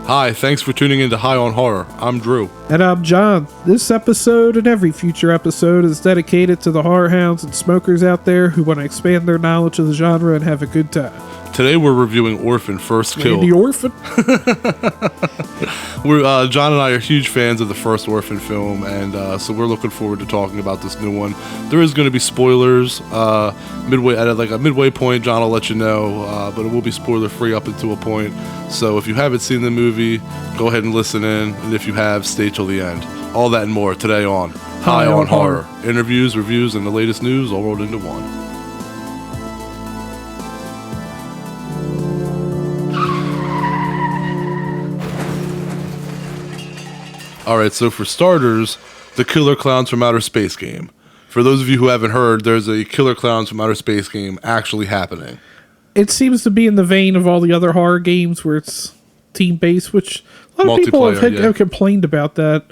Hi, thanks for tuning in to High on Horror. I'm Drew. And I'm John. This episode and every future episode is dedicated to the horror hounds and smokers out there who want to expand their knowledge of the genre and have a good time. Today we're reviewing Orphan, First Kill. The Orphan? John and I are huge fans of the first Orphan film, and so we're looking forward to talking about this new one. There is going to be spoilers midway at a midway point. John will let you know, but it will be spoiler free up until a point. So if you haven't seen the movie, go ahead and listen in, and if you have, stay till the end. All that and more today on High on Horror. Interviews, reviews, and the latest news all rolled into one. Alright, so for starters, the Killer Clowns from Outer Space game. For those of you who haven't heard, there's a Killer Clowns from Outer Space game actually happening. It seems to be in the vein of all the other horror games where it's team-based, which a lot of people have complained about that.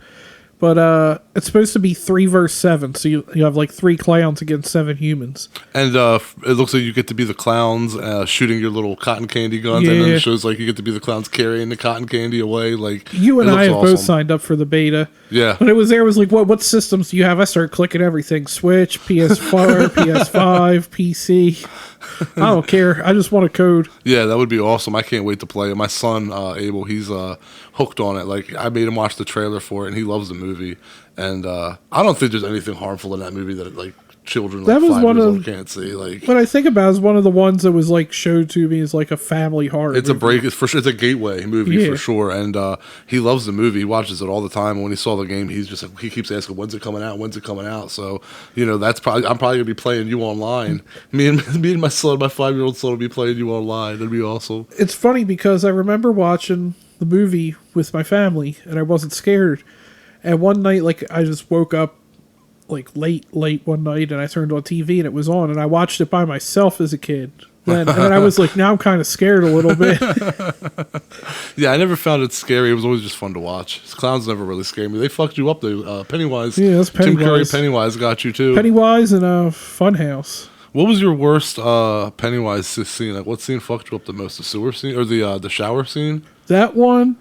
But it's supposed to be 3 versus 7, so you have like 3 clowns against 7 humans. And it looks like you get to be the clowns shooting your little cotton candy guns, and then it shows like you get to be the clowns carrying the cotton candy away. Like you and I have both signed up for the beta. Yeah. When it was there, it was like, what systems do you have? I started clicking everything: Switch, PS4, PS5, PC. I don't care. I just want a code. Yeah, that would be awesome. I can't wait to play it. My son, Abel, he's hooked on it. Like, I made him watch the trailer for it, and he loves the movie. And I don't think there's anything harmful in that movie that, like, children like 5 years old can't see. Like, what I think about is one of the ones that was like showed to me as like a family horror. It's movie. A break. It's for sure. It's a gateway movie for sure. And he loves the movie. He watches it all the time. And when he saw the game, he's just he keeps asking, "When's it coming out? When's it coming out?" So I'm probably gonna be playing you online. me and my son, my 5-year-old son, will be playing you online. That'd be awesome. It's funny because I remember watching the movie with my family, and I wasn't scared. And one night, like I just woke up. Like late one night, and I turned on TV and it was on, and I watched it by myself as a kid. And I was like, now I'm kind of scared a little bit. Yeah, I never found it scary. It was always just fun to watch. Clowns never really scared me. They fucked you up though. Pennywise. Yeah, that's Pennywise. Tim Curry Pennywise got you too. Pennywise and Funhouse. What was your worst Pennywise scene? Like, what scene fucked you up the most? The sewer scene or the shower scene? That one,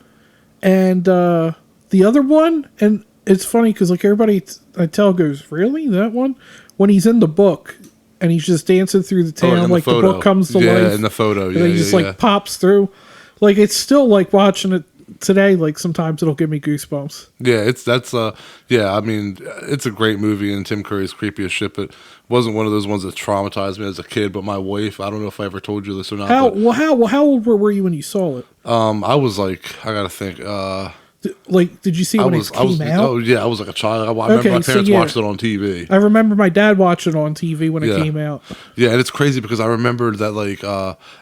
and the other one, and. It's funny because like everybody I tell goes, really? That one? When he's in the book and he's just dancing through the town, like the book comes to life. Yeah, in the photo. And he just like pops through. Like it's still like watching it today, like sometimes it'll give me goosebumps. Yeah, I mean, it's a great movie and Tim Curry's creepy as shit, but wasn't one of those ones that traumatized me as a kid. But my wife, I don't know if I ever told you this or not. How old were you when you saw it? I was like, I gotta think, did you see it when it came out? Oh, yeah, I was like a child. I remember my parents watched it on TV. I remember my dad watching it on TV when it came out. Yeah, and it's crazy because I remembered that, like,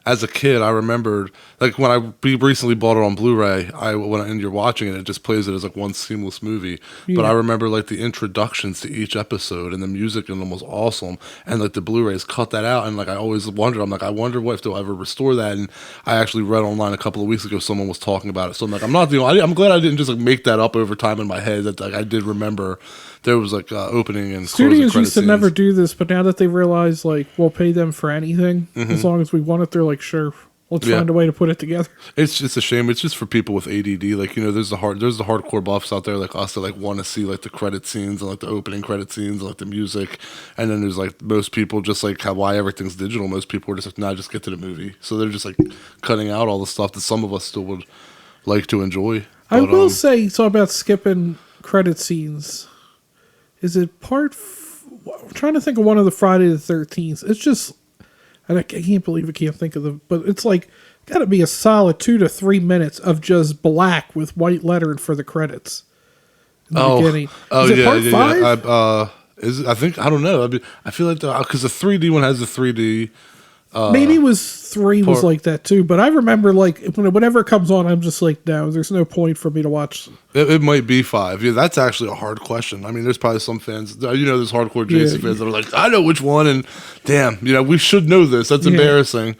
as a kid, I remembered, like, when I recently bought it on Blu-ray, and you're watching it, it just plays it as, like, one seamless movie. Yeah. But I remember, like, the introductions to each episode, and the music in them was awesome. And, like, the Blu-rays cut that out, and, like, I always wondered, I'm like, I wonder if they'll ever restore that. And I actually read online a couple of weeks ago, someone was talking about it. So I'm like, I'm glad I didn't just like make that up over time in my head. That like I did remember there was like opening and studios used to never do this, but now that they realize like we'll pay them for anything as long as we want it, they're like, sure, let's find a way to put it together. It's just a shame. It's just for people with ADD. Like there's the hardcore buffs out there like us that like want to see like the credit scenes and like the opening credit scenes and like the music, and then there's like most people just like why everything's digital. Most people are just like, nah, just get to the movie. So they're just like cutting out all the stuff that some of us still would like to enjoy. I will say, talk about skipping credit scenes. Is it I'm trying to think of one of the Friday the 13th. It's just, and I can't believe I can't think of them, but it's like, got to be a solid 2 to 3 minutes of just black with white lettering for the credits. In the beginning. Is it part 5? I think, I don't know. I feel like, because the 3D one has the 3D. Maybe it was 3 was like that too, but I remember like whenever it comes on, I'm just like, no, there's no point for me to watch. It might be 5. Yeah, that's actually a hard question. I mean, there's probably some fans, there's hardcore Jason fans that are like, I know which one, and damn, we should know this. That's embarrassing.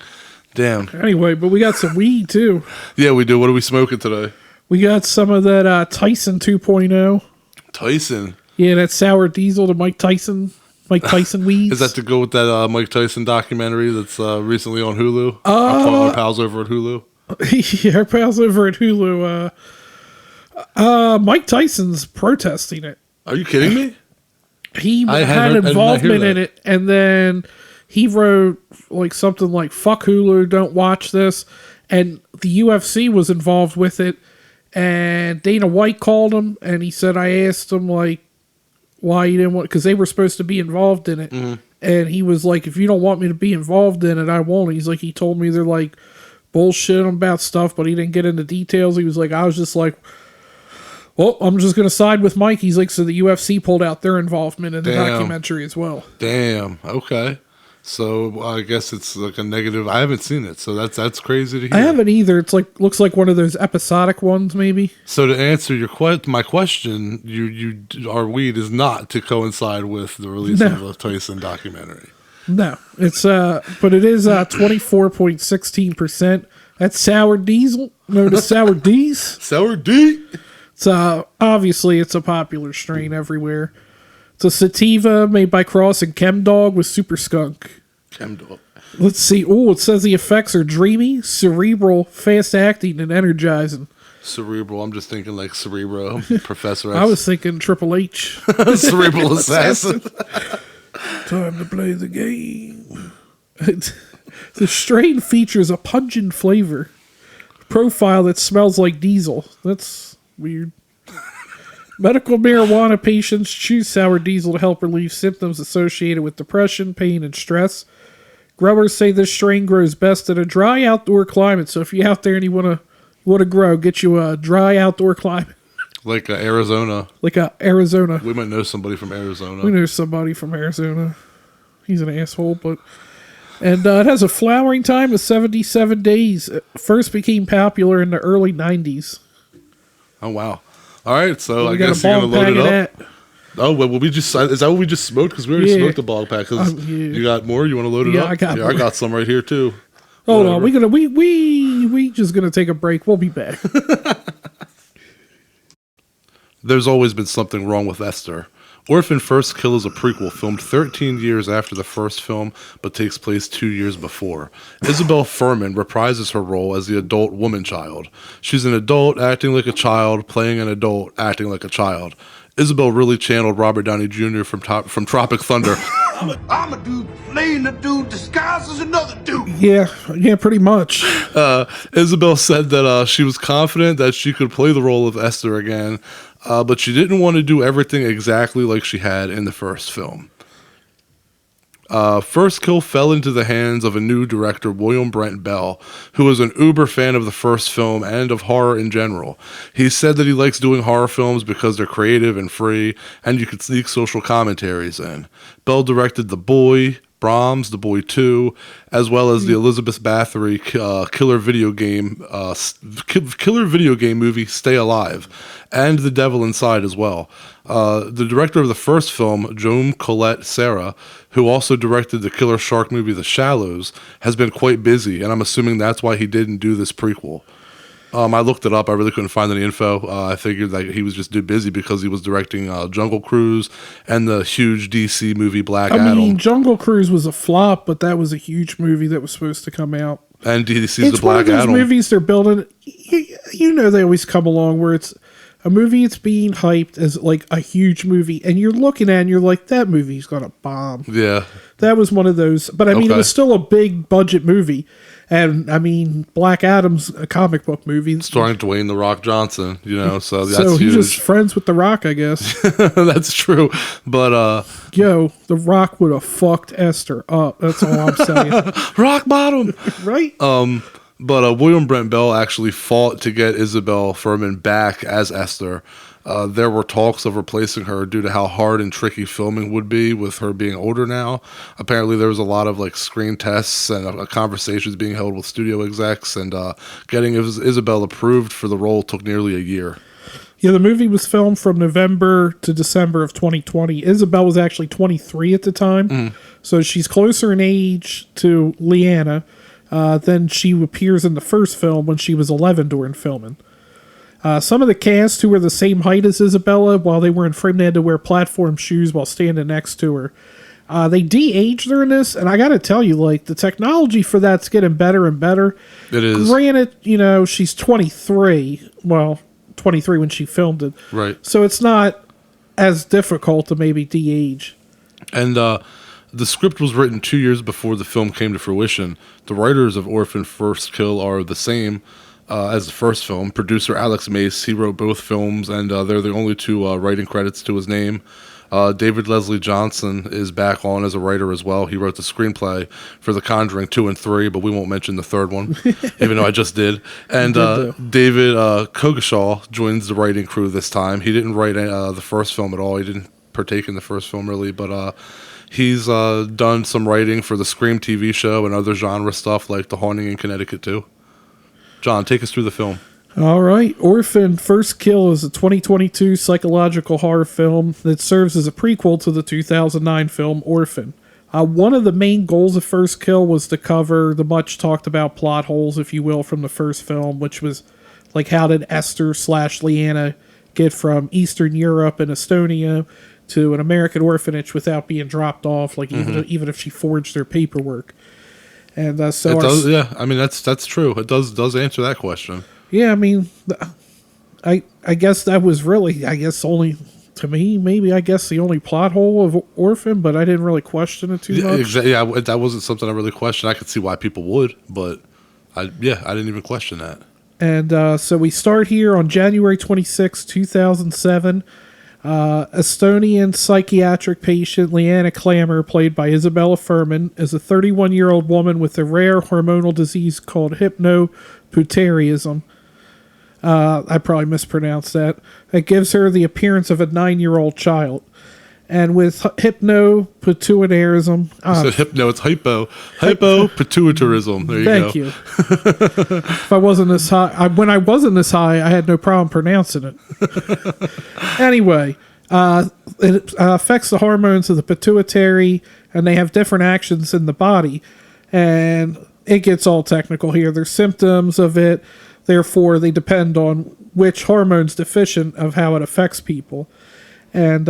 Damn. Anyway, but we got some weed too. Yeah, we do. What are we smoking today? We got some of that Tyson 2.0. Tyson. Yeah, that sour diesel to Mike Tyson weeds. Is that to go with that Mike Tyson documentary that's recently on Hulu? Our pals over at Hulu. Yeah, her pals over at Hulu. Mike Tyson's protesting it. Are you kidding me? He I had did not hear involvement in that. it, and then he wrote like something like "fuck Hulu, don't watch this," and the UFC was involved with it. And Dana White called him, and he said, "I asked him like why you didn't want because they were supposed to be involved in it." And he was like, "If you don't want me to be involved in it, I won't." He's like, he told me they're like bullshit about stuff, but he didn't get into details. He was like, I was just like, well, I'm just going to side with Mike. He's like, so the UFC pulled out their involvement in the documentary as well. Damn. Okay. So I guess it's like a negative. I haven't seen it, so that's crazy to hear. I haven't either. It's like looks like one of those episodic ones, maybe. So to answer my question, our weed is not to coincide with the release of the Tyson documentary. No, it's but it is 24.16%. That's sour diesel. No, the sour D's. Sour D. It's obviously it's a popular strain everywhere. It's a sativa made by Cross and Chemdog with Super Skunk. Chemdog. Let's see. Oh, it says the effects are dreamy, cerebral, fast acting, and energizing. Cerebral. I'm just thinking like Cerebro, Professor X. I was thinking Triple H. Cerebral Assassin. Time to play the game. The strain features a pungent flavor profile that smells like diesel. That's weird. Medical marijuana patients choose sour diesel to help relieve symptoms associated with depression, pain, and stress. Growers say this strain grows best in a dry outdoor climate. So if you're out there and you want to grow, get you a dry outdoor climate. Like Arizona. Like Arizona. We might know somebody from Arizona. We know somebody from Arizona. He's an asshole, but... And it has a flowering time of 77 days. It first became popular in the early 90s. Oh, wow. All right, so I We got guess a you're going to bong load it pack up. of that. Oh, well, is that what we just smoked? Because we already Yeah. smoked the bog pack. Yeah. You got more? You want to load it Yeah, up? I got I more. got some right here, too. Hold Whatever. on, we just gonna take a break. We'll be back. There's always been something wrong with Esther. Orphan First Kill is a prequel filmed 13 years after the first film, but takes place 2 years before. Isabel Furman reprises her role as the adult woman child. She's an adult acting like a child, playing an adult acting like a child. Isabel really channeled Robert Downey Jr. from Tropic Thunder. I'm a dude playing a dude disguised as another dude. Yeah, pretty much. Isabel said that she was confident that she could play the role of Esther again, but she didn't want to do everything exactly like she had in the first film. First Kill fell into the hands of a new director, William Brent Bell, who was an uber fan of the first film and of horror in general. He said that he likes doing horror films because they're creative and free, and you could sneak social commentaries in. Bell directed The Boy, Brahms, The Boy 2, as well as the Elizabeth Bathory killer video game movie Stay Alive, and The Devil Inside as well. The director of the first film, Joan Colette Serra, who also directed the killer shark movie The Shallows, has been quite busy, and I'm assuming that's why he didn't do this prequel. I looked it up. I really couldn't find any info. I figured that he was just too busy because he was directing Jungle Cruise and the huge DC movie Black Adam. I mean, Jungle Cruise was a flop, but that was a huge movie that was supposed to come out. And DC's It's the Black one of those Adam. movies they're building. You know they always come along where it's a movie it's being hyped as like a huge movie, and you're looking at it and you're like, that movie's gonna bomb. Yeah. That was one of those. But I mean, Okay. it was still a big budget movie. And I mean, Black Adam's a comic book movie. Starring Dwayne "The Rock" Johnson, so that's So he's huge. just friends with The Rock, I guess. That's true. But Yo, The Rock would have fucked Esther up. That's all I'm saying. rock bottom. Right? But William Brent Bell actually fought to get Isabel Furman back as Esther. There were talks of replacing her due to how hard and tricky filming would be with her being older now. Apparently, there was a lot of like screen tests and conversations being held with studio execs, and getting Isabel approved for the role took nearly a year. Yeah, the movie was filmed from November to December of 2020. Isabel was actually 23 at the time. So she's closer in age to Leanna than she appears in the first film when she was 11 during filming. Some of the cast who were the same height as Isabella, while they were in frame, they had to wear platform shoes while standing next to her. They de-aged her in this, and I got to tell you, like, the technology for that's getting better and better. It is. Granted, she's 23. Well, 23 when she filmed it. Right. So it's not as difficult to maybe de-age. And the script was written 2 years before the film came to fruition. The writers of Orphan First Kill are the same as the first film. Producer Alex Mace, he wrote both films, and they're the only two writing credits to his name. David Leslie Johnson is back on as a writer as well. He wrote the screenplay for The Conjuring 2 and 3, but we won't mention the third one, even though I just did. And David Kogashaw joins the writing crew this time. He didn't write the first film at all. He didn't partake in the first film, really, but he's done some writing for the Scream TV show and other genre stuff like The Haunting in Connecticut, too. John, take us through the film. All right. Orphan First Kill is a 2022 psychological horror film that serves as a prequel to the 2009 film Orphan. One of the main goals of First Kill was to cover the much talked about plot holes, if you will, from the first film, which was like how did Esther / Leanna get from Eastern Europe and Estonia to an American orphanage without being dropped off, like even if she forged their paperwork. And so it does, yeah. I mean, that's true. It does answer that question. Yeah, I mean, I guess that was really, only, to me, maybe, the only plot hole of Orphan, but I didn't really question it too much. Exactly. Yeah, that wasn't something I really questioned. I could see why people would, but I didn't even question that. And so we start here on January 26, 2007. Estonian psychiatric patient Leanna Klammer, played by Isabella Furman, is a 31-year-old woman with a rare hormonal disease called hypnopituitarism. I probably mispronounced that. It gives her the appearance of a 9-year-old child. And with hypnopituitarism... So hypno, it's hypopituitarism. There you go. Thank you. If I wasn't this high... when I wasn't this high, I had no problem pronouncing it. Anyway, it affects the hormones of the pituitary, and they have different actions in the body. And it gets all technical here. There's symptoms of it. Therefore, they depend on which hormone's deficient of how it affects people. And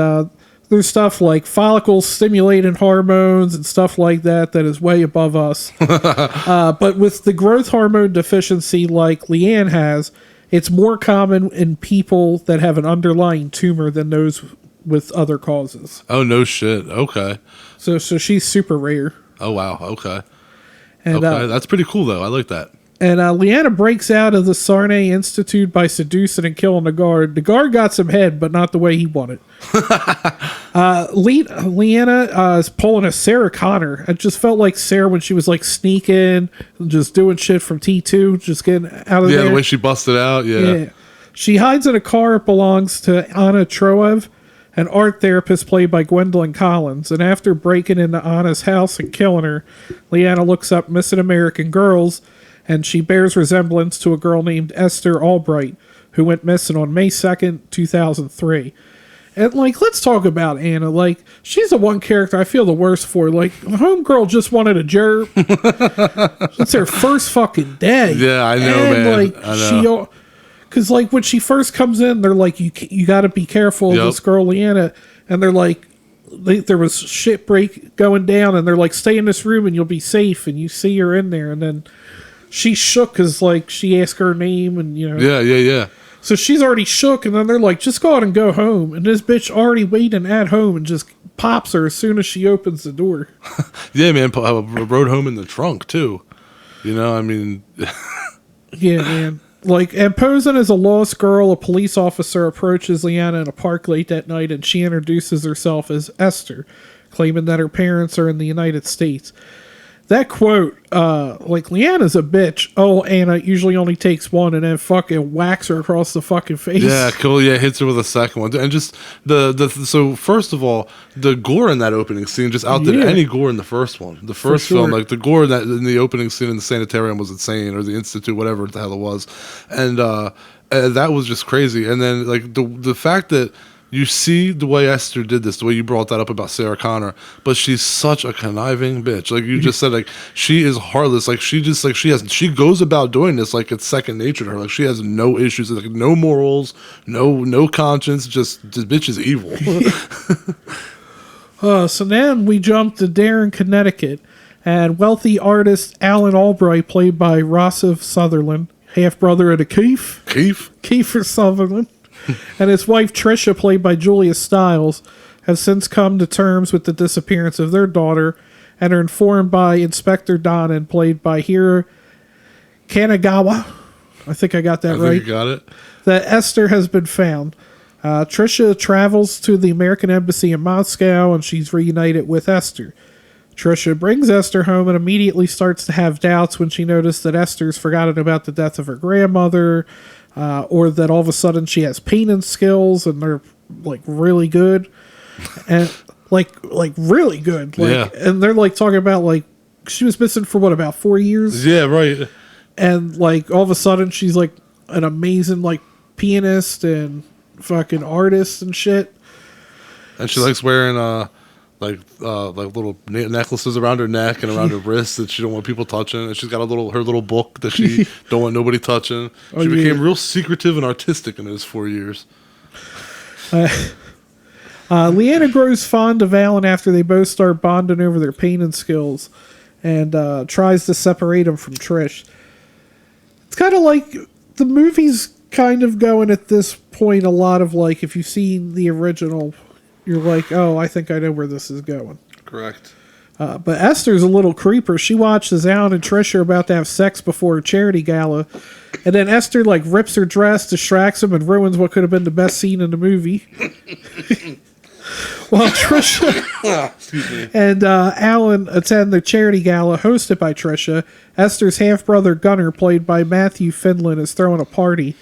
there's stuff like follicle-stimulating hormones and stuff like that is way above us. But with the growth hormone deficiency like Leanne has, it's more common in people that have an underlying tumor than those with other causes. Oh, no shit. Okay. So she's super rare. Oh, wow. Okay. And, okay, that's pretty cool, though. I like that. And Leanna breaks out of the Sarnay Institute by seducing and killing the guard. The guard got some head, but not the way he wanted. Leanna is pulling a Sarah Connor. It just felt like Sarah when she was like sneaking, just doing shit from T2, just getting out of there. Yeah, the way she busted out, yeah. She hides in a car that belongs to Anna Troev, an art therapist played by Gwendolyn Collins. And after breaking into Anna's house and killing her, Leanna looks up missing American girls, and she bears resemblance to a girl named Esther Albright, who went missing on May 2nd, 2003. And, like, let's talk about Anna. Like, she's the one character I feel the worst for. Like, the homegirl just wanted a jerk. It's her first fucking day. Yeah, I know, and, man. Like, I know. Because, like, when she first comes in, they're like, you got to be careful of this girl, Leanna. And they're like, there was shit break going down, and they're like, stay in this room and you'll be safe. And you see her in there, and then she shook because, like, she asked her name, and, Yeah. So she's already shook, and then they're like, just go out and go home. And this bitch already waiting at home and just pops her as soon as she opens the door. Yeah, man. I rode home in the trunk, too. I mean... Yeah, man. Like, and posing as a lost girl, a police officer approaches Leanna in a park late that night, and she introduces herself as Esther, claiming that her parents are in the United States. That quote, like, Leanna's a bitch. Oh, Anna usually only takes one, and then fucking whacks her across the fucking face. Yeah, cool. Yeah, hits her with a second one. And just so first of all, the gore in that opening scene just outdid any gore in the first one. The first film, like the gore in the opening scene in the sanitarium was insane, or the institute, whatever the hell it was. And that was just crazy. And then, like, the fact that you see the way Esther did this, the way you brought that up about Sarah Connor, but she's such a conniving bitch. Like you just said, like she is heartless. Like she goes about doing this like it's second nature to her. Like she has no issues, like no morals, no conscience. Just this bitch is evil. So then we jump to Darren, Connecticut, and wealthy artist Alan Albright, played by Rossif Sutherland, half brother of the Kiefer Sutherland, and his wife Tricia, played by Julia Stiles, have since come to terms with the disappearance of their daughter and are informed by Inspector Donnan, played by Hiro Kanagawa. I think I got that right. You got it. That Esther has been found. Tricia travels to the American Embassy in Moscow, and she's reunited with Esther. Tricia brings Esther home and immediately starts to have doubts when she notices that Esther's forgotten about the death of her grandmother, or that all of a sudden she has painting skills and they're like really good, and like really good. Like, and they're like talking about like she was missing for what, about 4 years? Yeah, right. And like all of a sudden she's like an amazing like pianist and fucking artist and shit. And she likes wearing like little necklaces around her neck and around her wrists that she don't want people touching. And she's got her little book that she don't want nobody touching. She became real secretive and artistic in those 4 years. Leanna grows fond of Alan after they both start bonding over their painting skills, and tries to separate him from Trish. It's kind of like the movie's kind of going at this point a lot of like, if you've seen the original, you're like, oh, I think I know where this is going. Correct. But Esther's a little creeper. She watches Alan and Trish are about to have sex before a charity gala, and then Esther like rips her dress, distracts him, and ruins what could have been the best scene in the movie. While Tricia and Alan attend the charity gala hosted by Tricia, Esther's half-brother Gunnar, played by Matthew Finland, is throwing a party.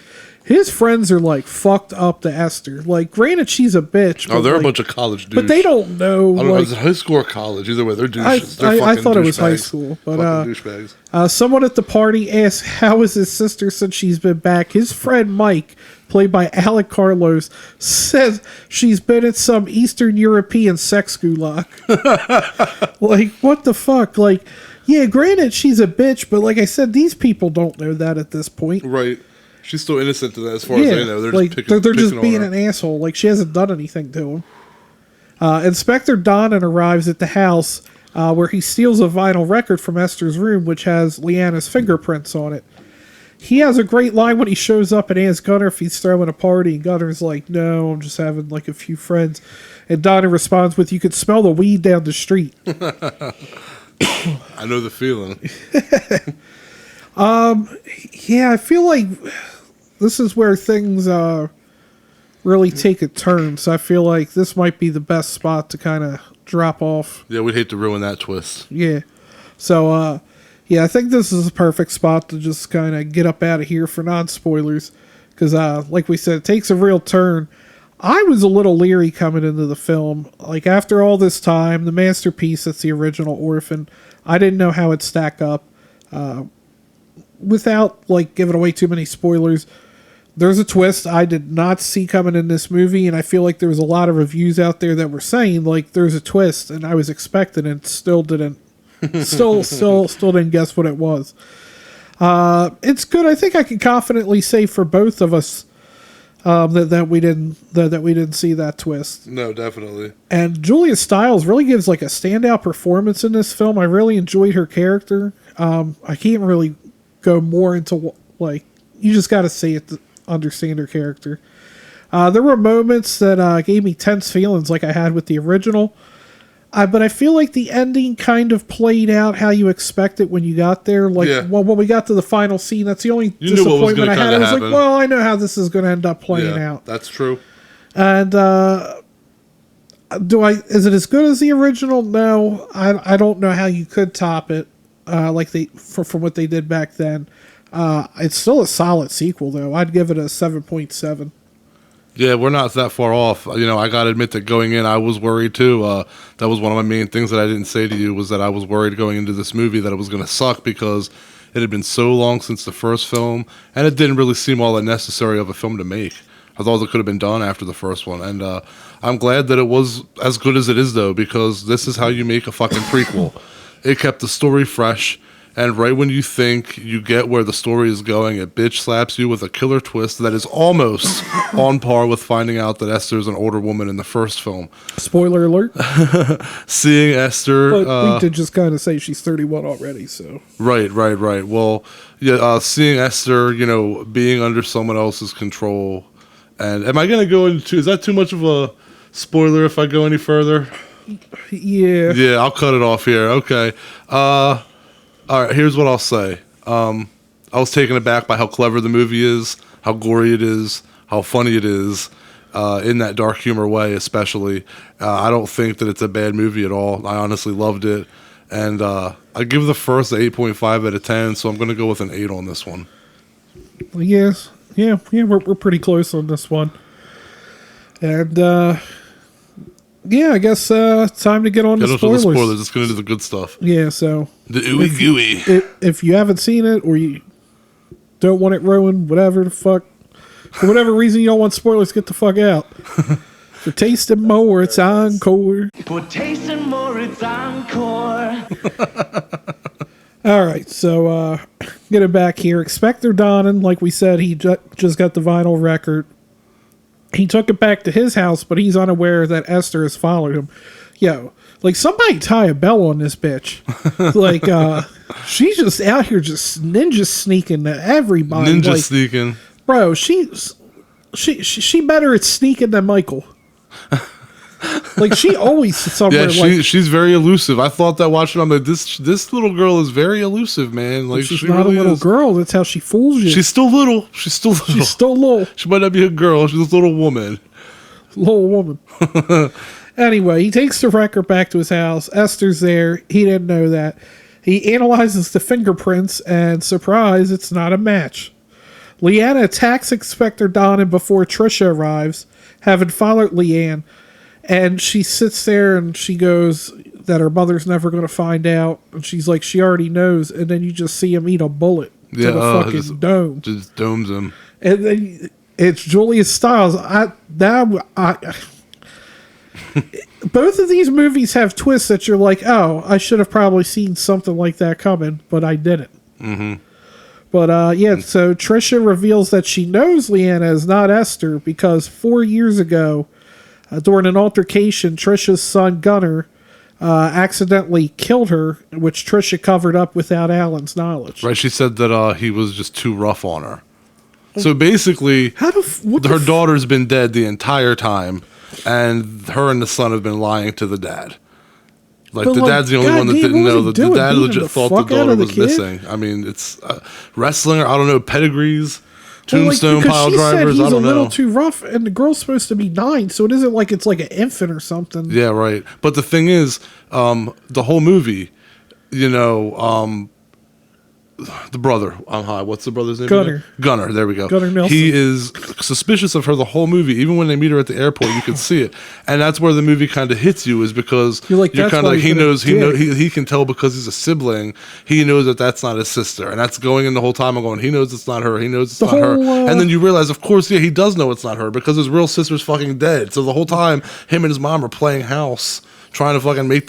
His friends are like fucked up to Esther. Like, granted, she's a bitch. But, they're like, a bunch of college dudes. But they don't know. I don't know, is it high school or college? Either way, they're douches. I thought it was high school. But douchebags. Someone at the party asks how is his sister since she's been back. His friend Mike, played by Alec Carlos, says she's been at some Eastern European sex gulag. Like, what the fuck? Like, yeah, granted, she's a bitch, but like I said, these people don't know that at this point. Right. She's still innocent to that, as far as they know. They're like, just picking, they're just being an asshole. Like, she hasn't done anything to him. Inspector Donnan arrives at the house where he steals a vinyl record from Esther's room, which has Leanna's fingerprints on it. He has a great line when he shows up and asks Gunnar if he's throwing a party, and Gunner's like, no, I'm just having like a few friends. And Donnan responds with, you could smell the weed down the street. I know the feeling. Yeah, I feel like this is where things really take a turn. So I feel like this might be the best spot to kind of drop off. Yeah, we'd hate to ruin that twist. Yeah. So, yeah, I think this is a perfect spot to just kind of get up out of here for non-spoilers. Because, like we said, it takes a real turn. I was a little leery coming into the film. Like, after all this time, the masterpiece that's the original Orphan, I didn't know how it'd stack up. Without, like, giving away too many spoilers, there's a twist I did not see coming in this movie, and I feel like there was a lot of reviews out there that were saying, like, there's a twist, and I was expecting it, still didn't. Still didn't guess what it was. It's good. I think I can confidently say for both of us that we didn't see that twist. No, definitely. And Julia Stiles really gives like a standout performance in this film. I really enjoyed her character. I can't really go more into like, you just got to see it to understand her character. There were moments that gave me tense feelings like I had with the original. But I feel like the ending kind of played out how you expect it when you got there. Like, well, when we got to the final scene, that's the only disappointment I had. I was like, well, I know how this is going to end up playing out. That's true. And is it as good as the original? No, I don't know how you could top it. From what they did back then. It's still a solid sequel, though. I'd give it a 7.7. Yeah, we're not that far off. You know, I got to admit that going in, I was worried too. That was one of my main things that I didn't say to you, was that I was worried going into this movie that it was going to suck because it had been so long since the first film, and it didn't really seem all that necessary of a film to make. I thought it could have been done after the first one, and I'm glad that it was as good as it is, though, because this is how you make a fucking prequel. It kept the story fresh, and right when you think you get where the story is going, it bitch slaps you with a killer twist that is almost on par with finding out that Esther is an older woman in the first film. Spoiler alert. Seeing Esther... But we did just kind of say she's 31 already, so... Right. Well, yeah, seeing Esther, being under someone else's control. And am I going to go into... Is that too much of a spoiler if I go any further? Yeah. Yeah, I'll cut it off here. Okay. All right, here's what I'll say. I was taken aback by how clever the movie is, how gory it is, how funny it is, in that dark humor way especially. I don't think that it's a bad movie at all. I honestly loved it. And I give the first 8.5 out of 10, so I'm going to go with an 8 on this one. Yes. Yeah, we're pretty close on this one. And, yeah, I guess time to get on to spoilers. Let's get into the good stuff. Yeah, so... The ooey gooey. If you haven't seen it, or you don't want it ruined, whatever the fuck... For whatever reason you don't want spoilers, get the fuck out. For tasting more, it's encore. For tasting more, it's encore. All right, so get it back here. Inspector Donnan, like we said, he just got the vinyl record. He took it back to his house, but he's unaware that Esther has followed him. Yo, like, somebody tie a bell on this bitch. Like, she's just out here just ninja sneaking to everybody. Ninja sneaking. Bro, she better at sneaking than Michael. Like, she always somewhere. Yeah, she's very elusive. I thought that watching. I'm like, this little girl is very elusive, man. Like, she's she not really a little is. girl. That's how she fools you. She's still little. She's still little. She might not be a girl. She's a little woman. Little woman. Anyway, he takes the record back to his house. Esther's there. He didn't know that. He analyzes the fingerprints, and surprise, it's not a match. Leanna attacks Inspector Donnan before Trisha arrives, having followed Leanne. And she sits there and she goes that her mother's never going to find out. And she's like, she already knows. And then you just see him eat a bullet to the fucking dome. Just domes him. And then it's Julia Stiles. Both of these movies have twists that you're like, oh, I should have probably seen something like that coming, but I didn't. Mm-hmm. But, yeah, so Trisha reveals that she knows Leanna is not Esther because 4 years ago, during an altercation, Trisha's son, Gunnar, accidentally killed her, which Trisha covered up without Alan's knowledge. Right, she said that he was just too rough on her. So basically, her daughter's been dead the entire time, and her and the son have been lying to the dad. Like, the dad's the only one that didn't know. The dad legit thought the daughter was missing. I mean, it's wrestling, I don't know, pedigrees. Tombstone pile drivers. He's I don't know. a little too rough, and the girl's supposed to be 9, so it isn't like it's like an infant or something. Yeah, right. But the thing is, the whole movie, the brother, what's the brother's name? Gunnar. Gunnar, there we go. Gunnar Nelson. He is suspicious of her the whole movie. Even when they meet her at the airport, you can see it. And that's where the movie kind of hits you, is because you're kind of like, he can tell because he's a sibling, he knows that that's not his sister. And that's going in the whole time. I'm going, he knows it's not her. He knows it's not her. And then you realize, of course, yeah, he does know it's not her because his real sister's fucking dead. So the whole time, him and his mom are playing house, trying to fucking let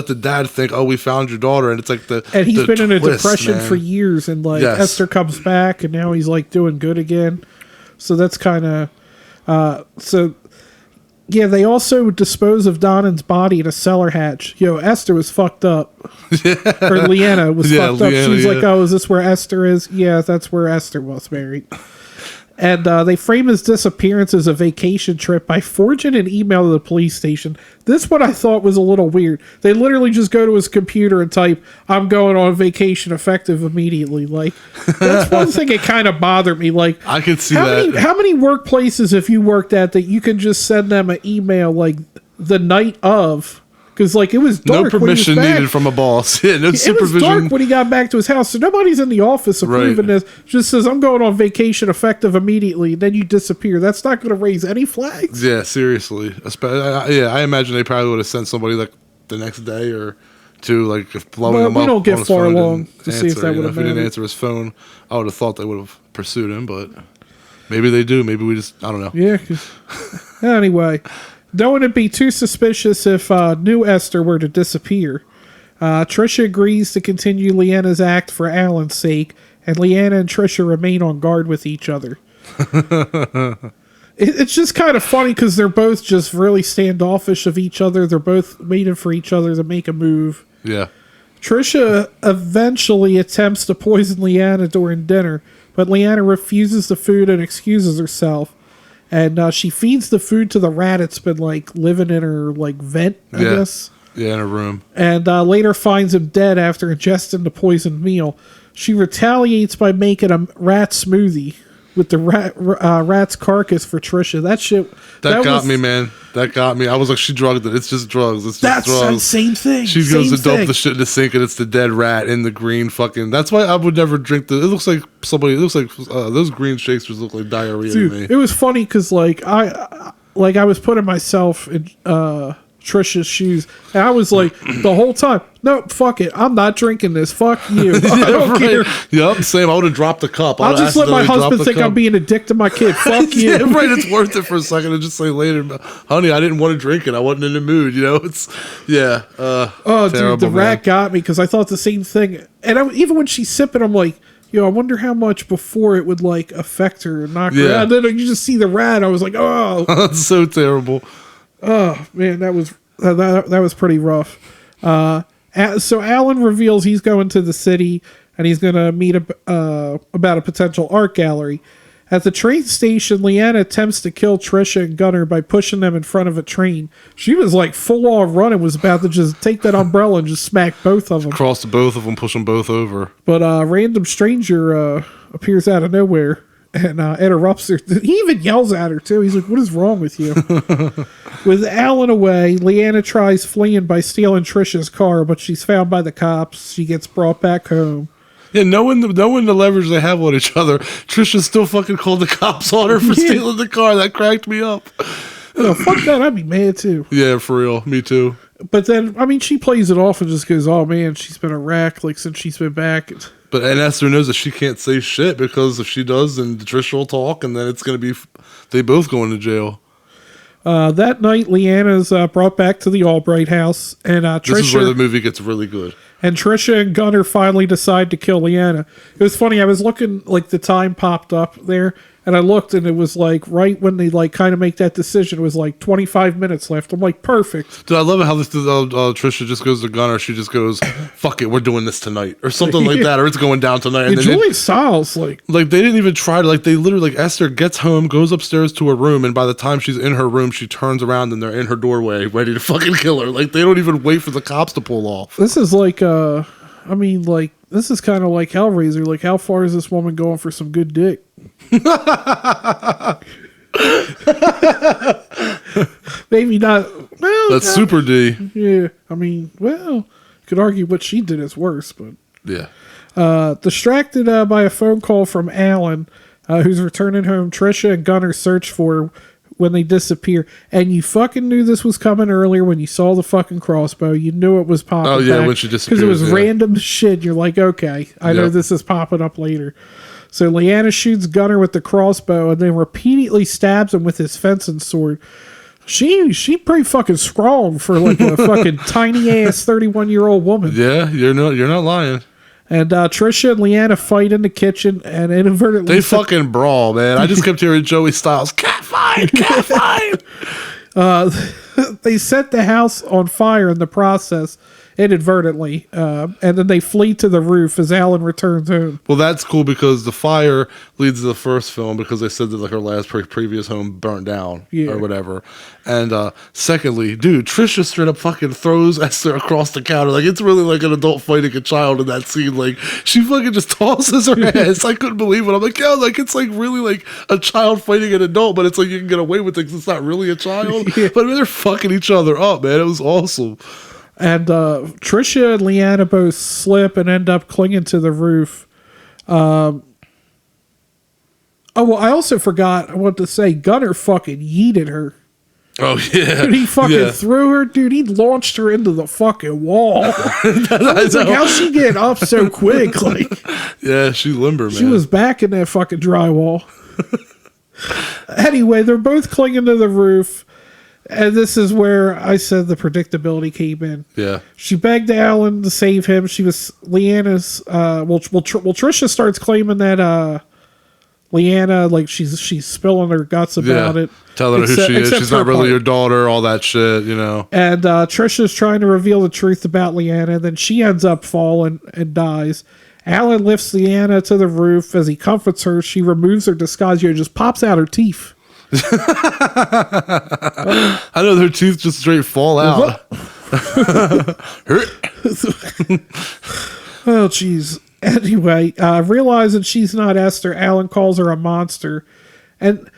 the dad think, oh, we found your daughter, and it's like and he's been in a twist, depression man. for years, and like Esther comes back, and now he's like doing good again. So that's kind of yeah. They also dispose of Donnan's body in a cellar hatch. Esther was fucked up, or Leanna was fucked up. She's like, oh, is this where Esther is? Yeah, that's where Esther was married. And they frame his disappearance as a vacation trip by forging an email to the police station. This one I thought was a little weird. They literally just go to his computer and type, I'm going on vacation effective immediately. Like, that's one thing that kind of bothered me. Like, I could see that. How many workplaces have you worked at that you can just send them an email like the night of? Because, like, it was dark. No permission needed from a boss. Yeah, no supervision. It was dark when he got back to his house, so nobody's in the office approving this. Just says, I'm going on vacation effective immediately, and then you disappear. That's not going to raise any flags. Yeah, seriously. I imagine they probably would have sent somebody, like, the next day or two, like, if blowing him up. We don't get far along to see if that would have If he didn't answer his phone, I would have thought they would have pursued him, but maybe they do. Maybe we just, I don't know. Yeah. Anyway. Don't want to be too suspicious if new Esther were to disappear. Trisha agrees to continue Leanna's act for Alan's sake, and Leanna and Trisha remain on guard with each other. It's just kind of funny because they're both just really standoffish of each other. They're both waiting for each other to make a move. Yeah. Trisha eventually attempts to poison Leanna during dinner, but Leanna refuses the food and excuses herself. And she feeds the food to the rat that's been like living in her like vent, I guess. Yeah, in her room. And later finds him dead after ingesting the poisoned meal. She retaliates by making a rat smoothie with the rat's carcass for Trisha. That got me, man. That got me. I was like, she drugged it. It's just drugs. It's just that's drugs. That same thing. She goes to dump the shit in the sink, and it's the dead rat in the green fucking. That's why I would never drink the. It looks like somebody. It looks like those green shakes just look like diarrhea to me. It was funny because I was putting myself in Trisha's shoes, and I was like the whole time, no, fuck it, I'm not drinking this. Fuck you. I don't care. Yep, same. I would have dropped the cup. I'll just let my husband think I'm being a dick to my kid. Fuck you. Yeah, right. It's worth it for a second and just say later, honey, I didn't want to drink it. I wasn't in the mood. You know, it's oh, terrible, dude, the rat man. got me because I thought the same thing. And even when she's sipping, I'm like, I wonder how much before it would like affect her and knock her out. And then you just see the rat. I was like, oh, that's so terrible. Oh man, that was pretty rough. So Alan reveals he's going to the city and he's going to meet about a potential art gallery. At the train station, Leanna attempts to kill Trisha and Gunnar by pushing them in front of a train. She was like full on running, was about to just take that umbrella and just smack both of them. Cross both of them, push them both over. But a random stranger appears out of nowhere and interrupts her. He even yells at her, too. He's like, what is wrong with you? With Alan away, Leanna tries fleeing by stealing Trisha's car, but she's found by the cops. She gets brought back home. Yeah, knowing the leverage they have on each other, Trisha still fucking called the cops on her for stealing the car. That cracked me up. Fuck that, I'd be mad, too. Yeah, for real. Me, too. But then, I mean, she plays it off and just goes, oh, man, she's been a wreck, like, since she's been back. But and Esther knows that she can't say shit because if she does, then Trisha will talk, and then it's going to be they both going to jail. That night, Leanna's brought back to the Albright house, and Trisha. This is where the movie gets really good. And Trisha and Gunnar finally decide to kill Leanna. It was funny. I was looking, like, the time popped up there, and I looked, and it was, like, right when they, like, kind of make that decision, it was, like, 25 minutes left. I'm like, perfect. Dude, I love it how this Trisha just goes to Gunnar. She just goes, fuck it, we're doing this tonight. Or something like that, or it's going down tonight. And Julie Stiles, like, they didn't even try to, like, they literally, like, Esther gets home, goes upstairs to her room, and by the time she's in her room, she turns around, and they're in her doorway, ready to fucking kill her. Like, they don't even wait for the cops to pull off. This is like, I mean, like, this is kind of like Hellraiser. Like, how far is this woman going for some good dick? Maybe not. Well, that's super D. Yeah, I mean, well, you could argue what she did is worse, but yeah. Distracted by a phone call from Alan, who's returning home, Trisha and Gunnar search for her when they disappear. And you fucking knew this was coming earlier when you saw the fucking crossbow. You knew it was popping. Oh yeah, back when she disappeared. Because it was random shit. You're like, okay, I know this is popping up later. So Leanna shoots Gunnar with the crossbow and then repeatedly stabs him with his fencing sword. She pretty fucking strong for like a fucking tiny ass 31-year-old woman. Yeah, you're not lying. And Trisha and Leanna fight in the kitchen and inadvertently... They fucking brawl, man. I just kept hearing Joey Styles, cat fight. They set the house on fire in the process, inadvertently, and then they flee to the roof as Alan returns home. Well, that's cool because the fire leads to the first film because they said that like her last previous home burnt down or whatever. And secondly, dude, Trisha straight up fucking throws Esther across the counter. Like, it's really like an adult fighting a child in that scene. Like, she fucking just tosses her ass. I couldn't believe it. I'm like, yeah, like, it's like really like a child fighting an adult, but it's like you can get away with it because it's not really a child. But I mean, they're fucking each other up, man. It was awesome. And Trisha and Leanna both slip and end up clinging to the roof. Oh, well, I also forgot, I wanted to say, Gunnar fucking yeeted her. Oh, yeah. Dude, he fucking threw her. Dude, he launched her into the fucking wall. I was like, how'd she get up so quick? Like, yeah, she's limber, man. She was back in that fucking drywall. Anyway, they're both clinging to the roof. And this is where I said the predictability came in. Yeah. She begged Alan to save him. She was Leanna's. Trisha starts claiming that Leanna, like she's spilling her guts about it. Telling her who she is. She's not really your daughter, all that shit, you know. And Trisha's trying to reveal the truth about Leanna. Then she ends up falling and dies. Alan lifts Leanna to the roof. As he comforts her, she removes her disguise. Just pops out her teeth. I know their teeth just straight fall out. Oh, jeez. Anyway, realizing she's not Esther, Alan calls her a monster. And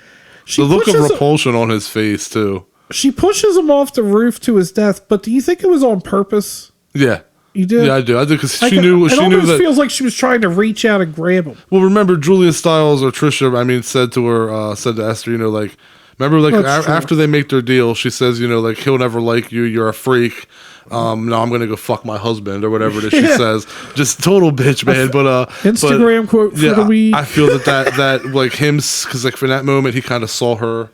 the look of repulsion on his face, too. She pushes him off the roof to his death, but do you think it was on purpose? Yeah. You do? Yeah, I do. I do, because she knew that... It almost feels like she was trying to reach out and grab him. Well, remember, Julia Stiles, or Trisha, said to Esther, remember, after they make their deal, she says, he'll never like you, you're a freak. No, I'm going to go fuck my husband, or whatever it is she says. Just total bitch, man. Instagram quote for the week. I feel that like, him, because, like, for that moment, he kind of saw her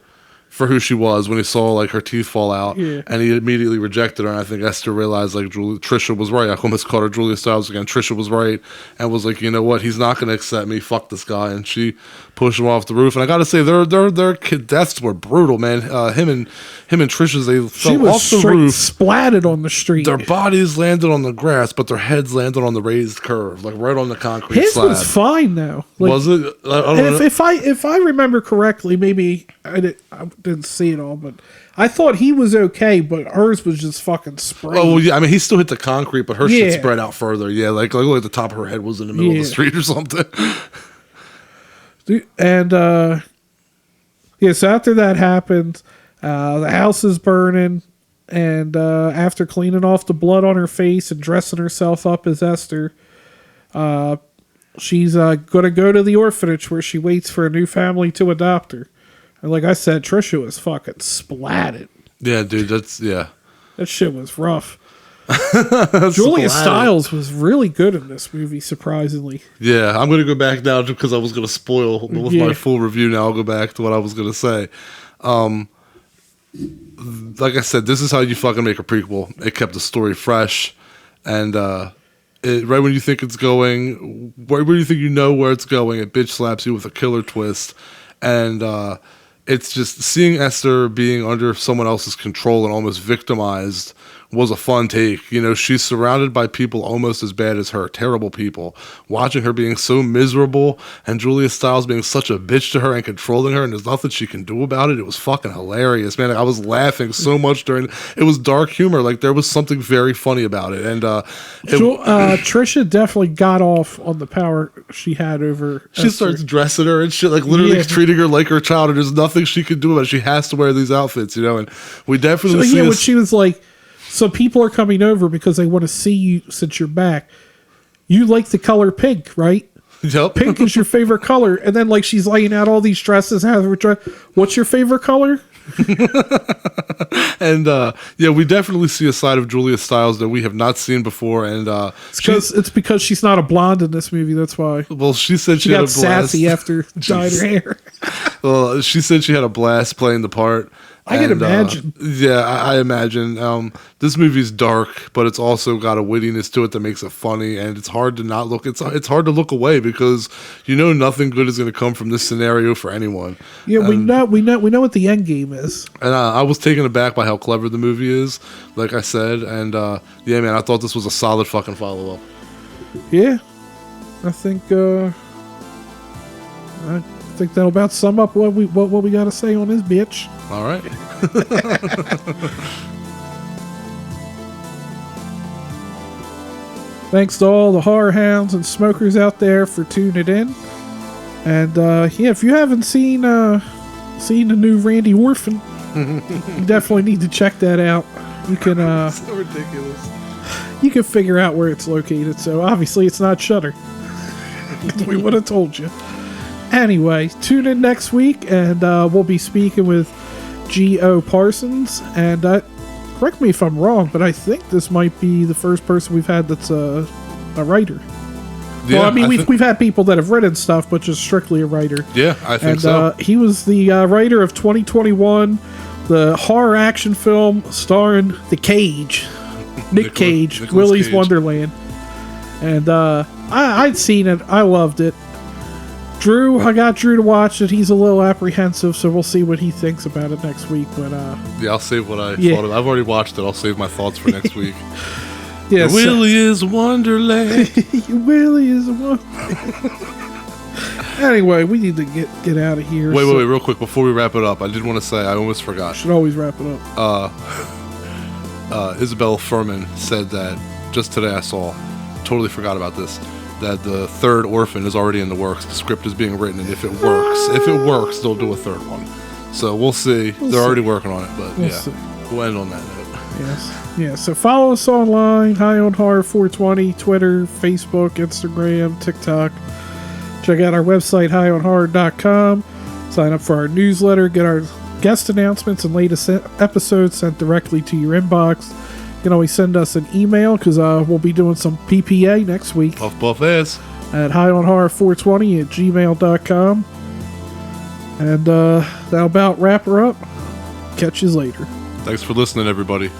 for who she was when he saw like her teeth fall out, and he immediately rejected her. And I think Esther realized like Trisha was right. I almost called her Julia Stiles again. Trisha was right, and was like, you know what, he's not going to accept me. Fuck this guy. And she pushed him off the roof. And I got to say, their kid deaths were brutal, man. Him and Trisha's, they fell off the roof, splatted on the street. Their bodies landed on the grass, but their heads landed on the raised curve, like right on the concrete His slab. was fine though. Like, was it? I don't know. If I remember correctly, maybe I didn't see it all, but I thought he was okay, but hers was just fucking sprayed. Oh, well, yeah. He still hit the concrete, but her shit spread out further. Yeah, like the top of her head was in the middle of the street or something. And so after that happened, the house is burning, and after cleaning off the blood on her face and dressing herself up as Esther, she's gonna go to the orphanage where she waits for a new family to adopt her. And like I said, Trisha was fucking splatted. Yeah, dude, that shit was rough. Julia Stiles was really good in this movie, surprisingly. Yeah, I'm going to go back now because I was going to spoil with my full review. Now I'll go back to what I was going to say. Like I said, this is how you fucking make a prequel. It kept the story fresh, and right when you think it's going, right when you think you know where it's going, it bitch slaps you with a killer twist, and it's just seeing Esther being under someone else's control and almost victimized was a fun take. She's surrounded by people almost as bad as her, terrible people. Watching her being so miserable and Julia Stiles being such a bitch to her and controlling her, and there's nothing she can do about it. It was fucking hilarious, man. I was laughing so much it was dark humor. Like, there was something very funny about it. And Trisha definitely got off on the power she had over She Esther. starts dressing her and shit, like literally treating her like her child, and there's nothing she can do about it. She has to wear these outfits, and we definitely see when she was like, so people are coming over because they want to see you since you're back. You like the color pink, right? Yep. Pink is your favorite color. And then like she's laying out all these dresses. What's your favorite color? And we definitely see a side of Julia Stiles that we have not seen before. And it's because she's not a blonde in this movie. That's why. Well, she said she got had a blast. sassy after dyed her hair. Well, she said she had a blast playing the part. I can imagine. I imagine. This movie's dark, but it's also got a wittiness to it that makes it funny, and it's hard to not look. It's hard to look away because nothing good is going to come from this scenario for anyone. Yeah, we know what the end game is. And I was taken aback by how clever the movie is, like I said, and man, I thought this was a solid fucking follow up. Yeah, I think that'll about sum up what we got to say on this bitch. All right. Thanks to all the horror hounds and smokers out there for tuning in. And if you haven't seen the new Randy Orphan, you definitely need to check that out. You can so ridiculous. You can figure out where it's located. So obviously it's not Shudder. We would have told you. Anyway, tune in next week, and we'll be speaking with G.O. Parsons. And correct me if I'm wrong, but I think this might be the first person we've had that's a writer. Yeah, well, I mean, we've had people that have written stuff, but just strictly a writer. Yeah, I think so. He was the writer of 2021, the horror action film starring the Cage, Nick Cage, Nicolas Willy's Cage. Wonderland. And I'd seen it. I loved it. I got Drew to watch it. He's a little apprehensive, so we'll see what he thinks about it next week. But Yeah, I'll save what I Yeah. thought of. I've already watched it. I'll save my thoughts for next week. yeah, Willy is Wonderland. Willy is a one. Anyway, we need to get out of here. Wait, real quick before we wrap it up. I did want to say I almost forgot. Should always wrap it up. Isabel Furman said that just today. I saw. Totally forgot about this. That the third Orphan is already in the works. The script is being written, and if it works, they'll do a third one. So we'll see. They're already working on it, but We'll yeah, see. we'll end on that note. Yes. Yeah, so follow us online, High on Horror 420, Twitter, Facebook, Instagram, TikTok. Check out our website, highonhorror.com. Sign up for our newsletter, get our guest announcements and latest episodes sent directly to your inbox. You can always send us an email because we'll be doing some PPA next week Buff ass. at highonhorror420 at gmail.com. And that'll about wrap her up. Catch you later. Thanks for listening, everybody.